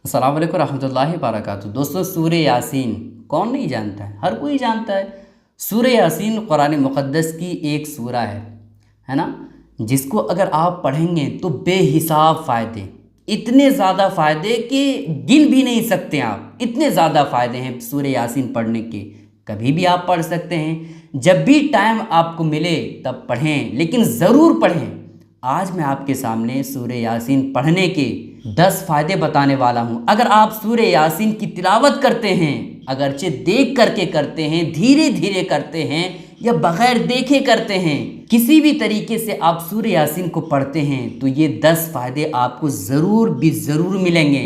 अस्सलाम वालेकुम रहमतुल्लाहि व बरकातहू। दोस्तों, सूरह यासीन कौन नहीं जानता है, हर कोई जानता है। सूरह यासीन कुरान मुक़द्दस की एक सूरा है ना, जिसको अगर आप पढ़ेंगे तो बेहिसाब फ़ायदे, इतने ज़्यादा फ़ायदे कि गिन भी नहीं सकते आप, इतने ज़्यादा फ़ायदे हैं सूरह यासीन पढ़ने के। कभी भी आप पढ़ सकते हैं, जब भी टाइम आपको मिले तब पढ़ें, लेकिन ज़रूर पढ़ें। आज मैं आपके सामने सूरह यासीन पढ़ने के 10 फ़ायदे बताने वाला हूँ। अगर आप सूरह यासीन की तिलावत करते हैं, अगरचे देख करके करते हैं, धीरे धीरे करते हैं या बग़ैर देखे करते हैं, किसी भी तरीके से आप सूरह यासीन को पढ़ते हैं तो ये 10 फ़ायदे आपको ज़रूर मिलेंगे।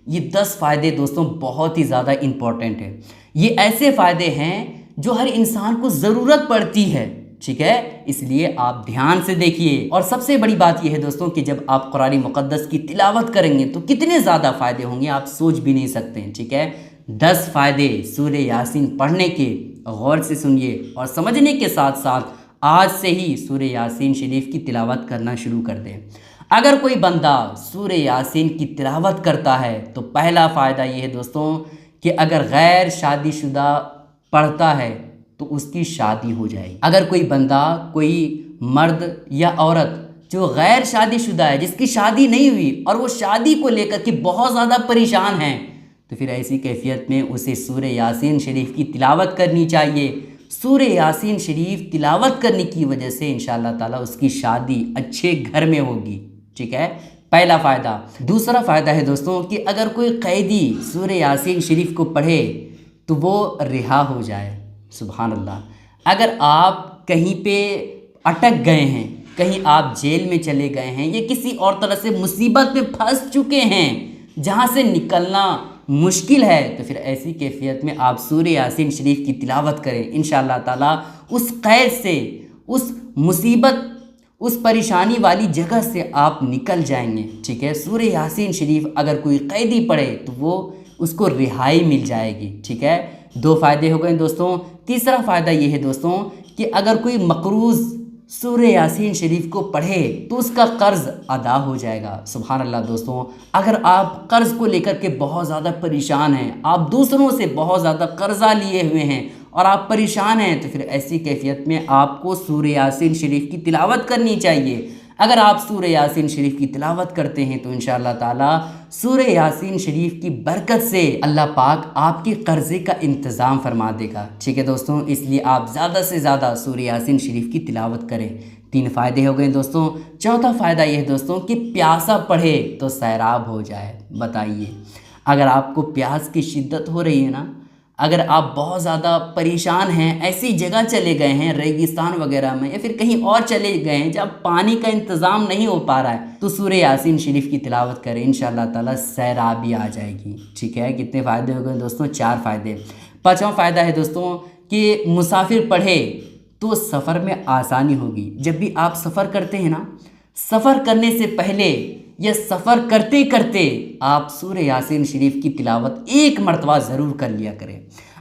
ये 10 फ़ायदे दोस्तों बहुत ही ज़्यादा इम्पॉर्टेंट है। ये ऐसे फ़ायदे हैं जो हर इंसान को ज़रूरत पड़ती है, ठीक है, इसलिए आप ध्यान से देखिए। और सबसे बड़ी बात यह है दोस्तों कि जब आप कुरान मुक़द्दस की तिलावत करेंगे तो कितने ज़्यादा फ़ायदे होंगे आप सोच भी नहीं सकते हैं, ठीक है। 10 फ़ायदे सूरह यासीन पढ़ने के, गौर से सुनिए और समझने के साथ साथ आज से ही सूरह यासीन शरीफ की तिलावत करना शुरू कर दें। अगर कोई बंदा सूरह यासीन की तिलावत करता है तो पहला फ़ायदा ये है दोस्तों कि अगर गैर शादीशुदा पढ़ता है तो उसकी शादी हो जाएगी। अगर कोई बंदा, कोई मर्द या औरत जो गैर शादीशुदा है, जिसकी शादी नहीं हुई और वो शादी को लेकर के बहुत ज़्यादा परेशान हैं, तो फिर ऐसी कैफियत में उसे सूरह यासीन शरीफ की तिलावत करनी चाहिए। सूरह यासीन शरीफ तिलावत करने की वजह से इंशाअल्लाह ताला उसकी शादी अच्छे घर में होगी, ठीक है, पहला फ़ायदा। दूसरा फ़ायदा है दोस्तों कि अगर कोई कैदी सूरह यासीन शरीफ को पढ़े तो वो रिहा हो जाए। सुभान अल्लाह। अगर आप कहीं पे अटक गए हैं, कहीं आप जेल में चले गए हैं या किसी और तरह से मुसीबत में फंस चुके हैं जहाँ से निकलना मुश्किल है, तो फिर ऐसी कैफियत में आप सूरह यासीन शरीफ की तिलावत करें। इंशाअल्लाह ताला उस कैद से, उस मुसीबत, उस परेशानी वाली जगह से आप निकल जाएंगे, ठीक है। सूरह यासीन शरीफ अगर कोई कैदी पढ़े तो वो उसको रिहाई मिल जाएगी, ठीक है। 2 फ़ायदे हो गए दोस्तों। तीसरा फ़ायदा ये है दोस्तों कि अगर कोई मक़रूज़ सूरह यासीन शरीफ को पढ़े तो उसका कर्ज़ अदा हो जाएगा। सुभान अल्लाह दोस्तों, अगर आप कर्ज़ को लेकर के बहुत ज़्यादा परेशान हैं, आप दूसरों से बहुत ज़्यादा कर्ज़ा लिए हुए हैं और आप परेशान हैं, तो फिर ऐसी कैफियत में आपको सूरह यासीन शरीफ की तिलावत करनी चाहिए। अगर आप सूरह यासीन शरीफ की तिलावत करते हैं तो इंशाअल्लाह ताला सूरह यासीन शरीफ की बरकत से अल्लाह पाक आपके कर्ज़े का इंतज़ाम फरमा देगा, ठीक है दोस्तों। इसलिए आप ज़्यादा से ज़्यादा सूरह यासीन शरीफ की तिलावत करें। 3 फ़ायदे हो गए दोस्तों। चौथा फ़ायदा ये है दोस्तों कि प्यासा पढ़े तो सैराब हो जाए। बताइए, अगर आपको प्यास की शिद्दत हो रही है ना, अगर आप बहुत ज़्यादा परेशान हैं, ऐसी जगह चले गए हैं रेगिस्तान वगैरह में या फिर कहीं और चले गए हैं जहाँ पानी का इंतज़ाम नहीं हो पा रहा है, तो सूरह यासीन शरीफ की तिलावत करें, इंशाअल्लाह ताला सैराबी आ जाएगी, ठीक है। कितने फ़ायदे हो गए दोस्तों? 4 फ़ायदे। 5वां फ़ायदा है दोस्तों कि मुसाफिर पढ़े तो सफ़र में आसानी होगी। जब भी आप सफ़र करते हैं ना, सफ़र करने से पहले या सफ़र करते करते आप सूरह यासीन शरीफ की तिलावत 1 मरतबा ज़रूर कर लिया करें।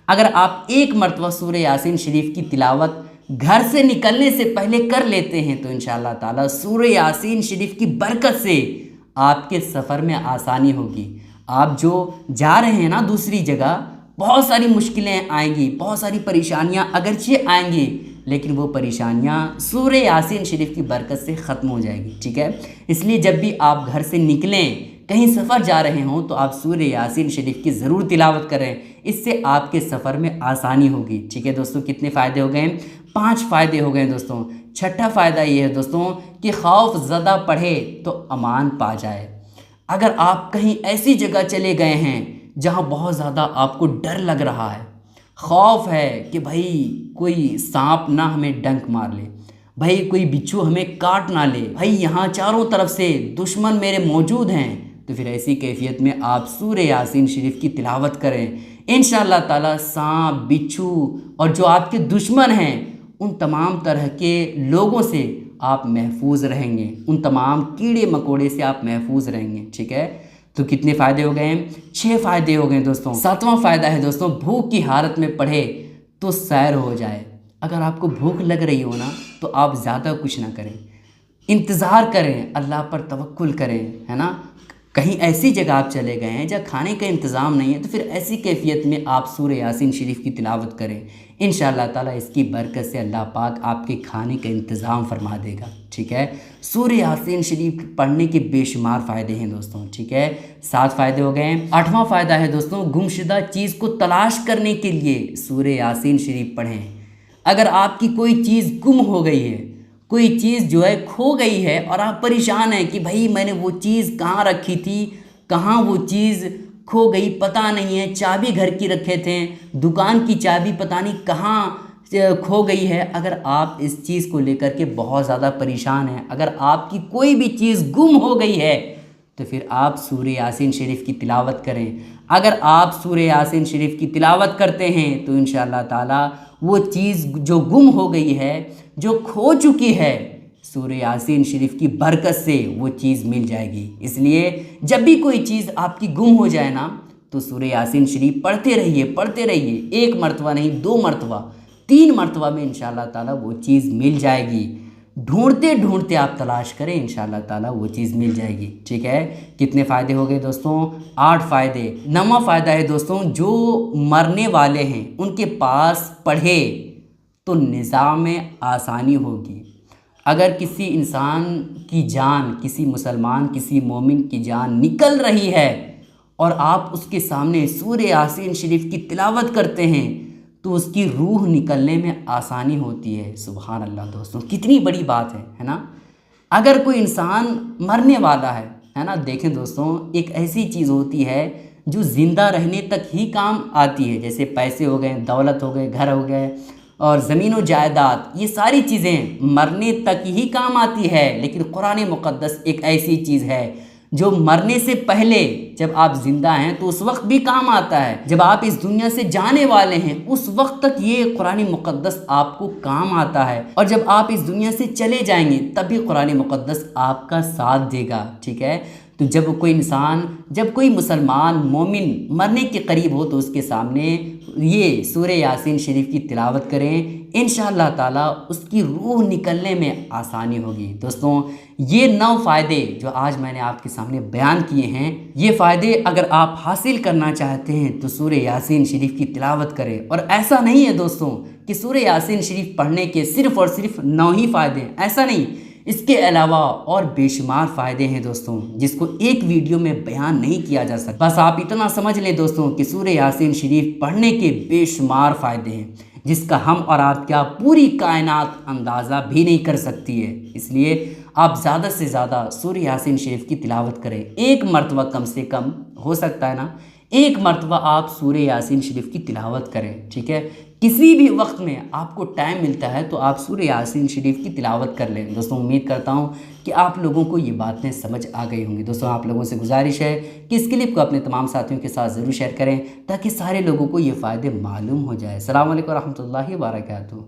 अगर आप 1 मरतबा सूरह यासीन शरीफ की तिलावत घर से निकलने से पहले कर लेते हैं तो इंशाअल्लाह ताला सूरह यासीन शरीफ की बरकत से आपके सफ़र में आसानी होगी। आप जो जा रहे हैं ना दूसरी जगह, बहुत सारी मुश्किलें आएंगी, बहुत सारी परेशानियाँ अगरचे आएंगी, लेकिन वो परेशानियाँ सूरह यासीन शरीफ की बरकत से ख़त्म हो जाएगी, ठीक है। इसलिए जब भी आप घर से निकलें, कहीं सफ़र जा रहे हों, तो आप सूरह यासीन शरीफ की ज़रूर तिलावत करें, इससे आपके सफ़र में आसानी होगी, ठीक है दोस्तों। कितने फ़ायदे हो गए? 5 फ़ायदे हो गए दोस्तों। छठा फ़ायदा ये है दोस्तों कि खौफ ज़दा पढ़े तो अमान पा जाए। अगर आप कहीं ऐसी जगह चले गए हैं जहाँ बहुत ज़्यादा आपको डर लग रहा है, खौफ है कि भाई कोई सांप ना हमें डंक मार ले, भाई कोई बिच्छू हमें काट ना ले, भाई यहाँ चारों तरफ से दुश्मन मेरे मौजूद हैं, तो फिर ऐसी कैफियत में आप सूरह यासीन शरीफ की तिलावत करें। इंशाअल्लाह ताला सांप, बिच्छू और जो आपके दुश्मन हैं उन तमाम तरह के लोगों से आप महफूज रहेंगे, उन तमाम कीड़े मकोड़े से आप महफूज रहेंगे, ठीक है। तो कितने फ़ायदे हो गए? 6 फ़ायदे हो गए दोस्तों। 7वां फ़ायदा है दोस्तों, भूख की हालत में पढ़े तो सैर हो जाए। अगर आपको भूख लग रही हो ना तो आप ज़्यादा कुछ ना करें, इंतज़ार करें, अल्लाह पर तवक्कुल करें, है ना। کہیں ایسی جگہ آپ چلے گئے ہیں جہاں کھانے کا انتظام نہیں ہے، تو پھر ایسی کیفیت میں آپ سورہ یاسین شریف کی تلاوت کریں، انشاءاللہ تعالیٰ اس کی برکت سے اللہ پاک آپ کے کھانے کا انتظام فرما دے گا، ٹھیک ہے۔ سورہ یاسین شریف پڑھنے کے بے شمار فائدے ہیں دوستوں، ٹھیک ہے، 7 فائدے ہو گئے ہیں۔ 8واں فائدہ ہے دوستوں، گمشدہ چیز کو تلاش کرنے کے لیے سورہ یاسین شریف پڑھیں۔ اگر آپ کی کوئی چیز گم ہو گئی ہے، کوئی چیز جو ہے کھو گئی ہے اور آپ پریشان ہیں کہ بھائی میں نے وہ چیز کہاں رکھی تھی، کہاں وہ چیز کھو گئی پتہ نہیں ہے، چابی گھر کی رکھے تھے، دکان کی چابی پتہ نہیں کہاں کھو گئی ہے، اگر آپ اس چیز کو لے کر کے بہت زیادہ پریشان ہیں، اگر آپ کی کوئی بھی چیز گم ہو گئی ہے تو پھر آپ سورہ یاسین شریف کی تلاوت کریں۔ اگر آپ سورہ یاسین شریف کی تلاوت کرتے ہیں تو انشاءاللہ تعالیٰ وہ چیز جو گم ہو گئی ہے، جو کھو چکی ہے، سورہ یاسین شریف کی برکت سے وہ چیز مل جائے گی۔ اس لیے جب بھی کوئی چیز آپ کی گم ہو جائے نا تو سورہ یاسین شریف پڑھتے رہیے، 1 مرتبہ نہیں، 2 مرتبہ، 3 مرتبہ میں انشاءاللہ تعالیٰ وہ چیز مل جائے گی۔ ڈھونڈتے ڈھونڈتے آپ تلاش کریں، انشاءاللہ تعالیٰ وہ چیز مل جائے گی، ٹھیک ہے۔ کتنے فائدے ہو گئے دوستوں؟ 8 فائدے۔ 9واں فائدہ ہے دوستوں، جو مرنے والے ہیں ان کے پاس پڑھے تو نظام میں آسانی ہوگی۔ اگر کسی انسان کی جان، کسی مسلمان، کسی مومن کی جان نکل رہی ہے اور آپ اس کے سامنے سورہ یاسین شریف کی تلاوت کرتے ہیں تو اس کی روح نکلنے میں آسانی ہوتی ہے۔ سبحان اللہ دوستوں، کتنی بڑی بات ہے نا۔ اگر کوئی انسان مرنے والا ہے نا، دیکھیں دوستوں، ایک ایسی چیز ہوتی ہے جو زندہ رہنے تک ہی کام آتی ہے، جیسے پیسے ہو گئے، دولت ہو گئے، گھر ہو گئے اور زمین و جائیداد، یہ ساری چیزیں مرنے تک ہی کام آتی ہے، لیکن قرآن مقدس ایک ایسی چیز ہے جو مرنے سے پہلے جب آپ زندہ ہیں تو اس وقت بھی کام آتا ہے، جب آپ اس دنیا سے جانے والے ہیں اس وقت تک یہ قرآن مقدس آپ کو کام آتا ہے، اور جب آپ اس دنیا سے چلے جائیں گے تب بھی قرآن مقدس آپ کا ساتھ دے گا، ٹھیک ہے۔ تو جب کوئی انسان، جب کوئی مسلمان مومن مرنے کے قریب ہو تو اس کے سامنے یہ سورہ یاسین شریف کی تلاوت کریں، انشاءاللہ تعالیٰ اس کی روح نکلنے میں آسانی ہوگی۔ دوستوں، یہ 9 فائدے جو آج میں نے آپ کے سامنے بیان کیے ہیں، یہ فائدے اگر آپ حاصل کرنا چاہتے ہیں تو سورہ یاسین شریف کی تلاوت کریں۔ اور ایسا نہیں ہے دوستوں کہ سورہ یاسین شریف پڑھنے کے صرف اور صرف 9 ہی فائدے ہیں، ایسا نہیں، اس کے علاوہ اور بے شمار فائدے ہیں دوستوں، جس کو ایک ویڈیو میں بیان نہیں کیا جا سکتا۔ بس آپ اتنا سمجھ لیں دوستوں کہ سورہ یاسین شریف پڑھنے کے بے شمار فائدے ہیں، جس کا ہم اور آپ کیا پوری کائنات اندازہ بھی نہیں کر سکتی ہے۔ اس لیے آپ زیادہ سے زیادہ سورہ یاسین شریف کی تلاوت کریں، 1 مرتبہ کم سے کم، ہو سکتا ہے نا 1 مرتبہ آپ سورہ یاسین شریف کی تلاوت کریں، ٹھیک ہے۔ کسی بھی وقت میں آپ کو ٹائم ملتا ہے تو آپ سورہ یاسین شریف کی تلاوت کر لیں۔ دوستوں، امید کرتا ہوں کہ آپ لوگوں کو یہ باتیں سمجھ آ گئی ہوں گی۔ دوستوں، آپ لوگوں سے گزارش ہے کہ اس کلپ کو اپنے تمام ساتھیوں کے ساتھ ضرور شیئر کریں تاکہ سارے لوگوں کو یہ فائدے معلوم ہو جائے۔ السلام علیکم ورحمۃ اللہ وبرکاتہ۔